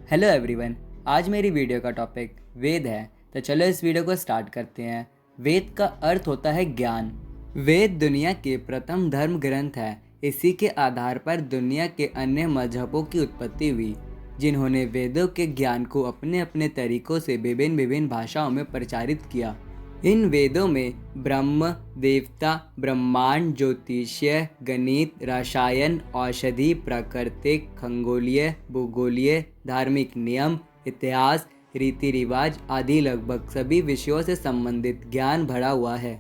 Hello everyone. आज मेरी video का टॉपिक वेद है, तो चलो इस वीडियो को स्टार्ट करते हैं। वेद का अर्थ होता है ज्ञान। वेद दुनिया के प्रथम धर्म ग्रंथ है। इसी के आधार पर दुनिया के अन्य मजहबों की उत्पत्ति हुई, जिन्होंने वेदों के ज्ञान को अपने अपने तरीकों से विभिन्न विभिन्न भाषाओं में प्रचारित किया। इन वेदों में ब्रह्म, देवता, ब्रह्मांड, ज्योतिष्य, गणित, रसायन, औषधि, प्राकृतिक, खगोलीय, भूगोलीय, धार्मिक नियम, इतिहास, रीति रिवाज आदि लगभग सभी विषयों से संबंधित ज्ञान भरा हुआ है।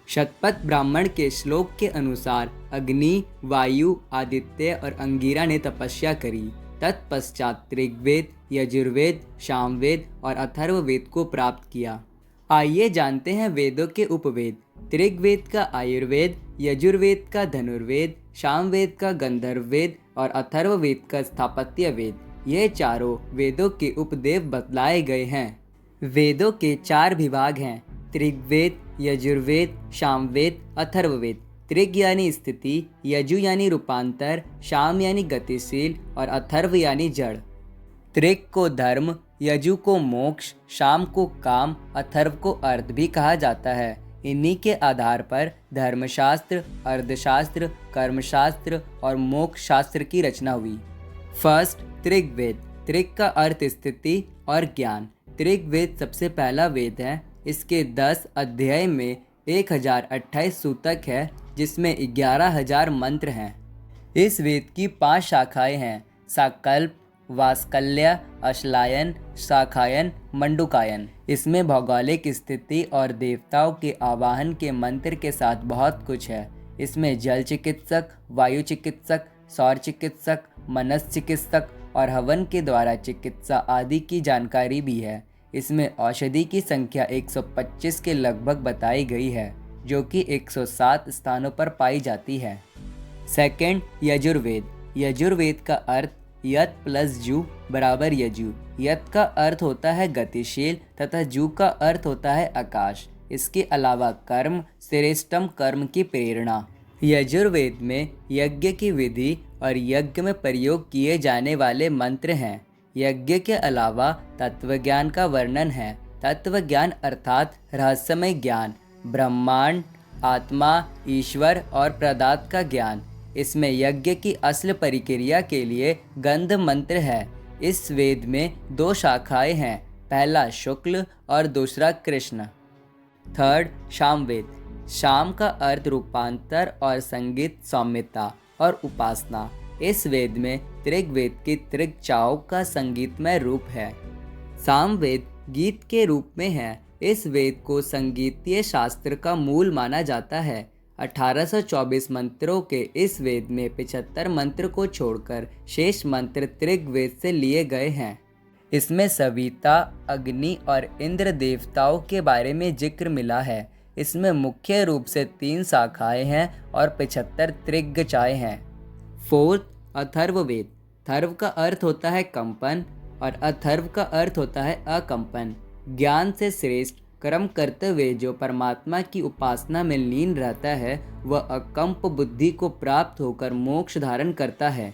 शतपथ ब्राह्मण के श्लोक के अनुसार अग्नि, वायु, आदित्य और अंगिरा ने तपस्या करी। तत्पश्चात ऋग्वेद, यजुर्वेद, सामवेद और अथर्ववेद को प्राप्त किया। आइए जानते हैं वेदों के उपवेद। ऋग्वेद का आयुर्वेद, यजुर्वेद का धनुर्वेद, सामवेद का गंधर्व वेद और अथर्ववेद का स्थापत्य वेद। ये चारों वेदों के उपदेव बतलाए गए हैं। वेदों के 4 विभाग हैं: ऋग्वेद, यजुर्वेद, सामवेद, अथर्ववेद। ऋग यानी स्थिति, यजु यानी रूपांतर, साम यानी गतिशील और अथर्व यानी जड़। ऋग को धर्म, यजु को मोक्ष, साम को काम, अथर्व को अर्थ भी कहा जाता है। इन्हीं के आधार पर धर्मशास्त्र, अर्थशास्त्र, कर्मशास्त्र और मोक्ष शास्त्र की रचना हुई। फर्स्ट, ऋग्वेद। ऋग का अर्थ स्थिति और ज्ञान। ऋग्वेद सबसे पहला वेद है। इसके 10 अध्याय में 1028 सूतक है, जिसमें 11,000 मंत्र हैं। इस वेद की 5 शाखाएं हैं: साकल्प, वास्कल्य, अश्लायन, शाखायन, मंडूकायन। इसमें भौगोलिक स्थिति और देवताओं के आवाहन के मंत्र के साथ बहुत कुछ है। इसमें जल चिकित्सक, वायु चिकित्सक, सौर चिकित्सक, मनस चिकित्सक और हवन के द्वारा चिकित्सा आदि की जानकारी भी है। इसमें औषधि की संख्या 125 के लगभग बताई गई है, जो कि 107 स्थानों पर पाई जाती है। सेकंड, यजुर्वेद। यजुर्वेद का अर्थ यत प्लस जू बराबर यजु। यत का अर्थ होता है गतिशील तथा जू का अर्थ होता है आकाश। इसके अलावा कर्म, श्रेष्ठतम कर्म की प्रेरणा। यजुर्वेद में यज्ञ की विधि और यज्ञ में प्रयोग किए जाने वाले मंत्र हैं। यज्ञ के अलावा तत्वज्ञान का वर्णन है। तत्वज्ञान अर्थात रहस्यमय ज्ञान, ब्रह्मांड, आत्मा, ईश्वर और प्रदात का ज्ञान। इसमें यज्ञ की असल प्रक्रिया के लिए गंध मंत्र है। इस वेद में 2 शाखाएं हैं, पहला शुक्ल और दूसरा कृष्ण। थर्ड, सामवेद। साम का अर्थ रूपांतर और संगीत, सौम्यता और उपासना। इस वेद में ऋग्वेद की ऋचाओं का संगीतमय रूप है। सामवेद गीत के रूप में है। इस वेद को संगीतीय शास्त्र का मूल माना जाता है। 1824 मंत्रों के इस वेद में 75 मंत्र को छोड़कर शेष मंत्र ऋग्वेद से लिए गए हैं। इसमें सविता, अग्नि और इंद्र देवताओं के बारे में जिक्र मिला है। इसमें मुख्य रूप से 3 शाखाएं हैं और 75 ऋचाएं हैं। फोर्थ, अथर्ववेद। थर्व का अर्थ होता है कंपन और अथर्व का अर्थ होता है अकंपन। ज्ञान से श्रेष्ठ कर्म करते हुए जो परमात्मा की उपासना में लीन रहता है, वह अकंप बुद्धि को प्राप्त होकर मोक्ष धारण करता है।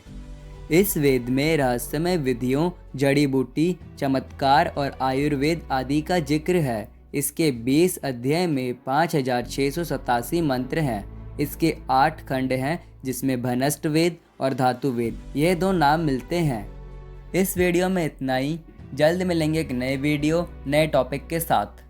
इस वेद में रहस्यमय विधियों, जड़ी बूटी, चमत्कार और आयुर्वेद आदि का जिक्र है। इसके 20 अध्याय में 5687 मंत्र हैं। इसके 8 खंड हैं, जिसमें भनष्ट वेद और धातु वेद ये 2 नाम मिलते हैं। इस वीडियो में इतना ही। जल्द मिलेंगे एक नए वीडियो नए टॉपिक के साथ।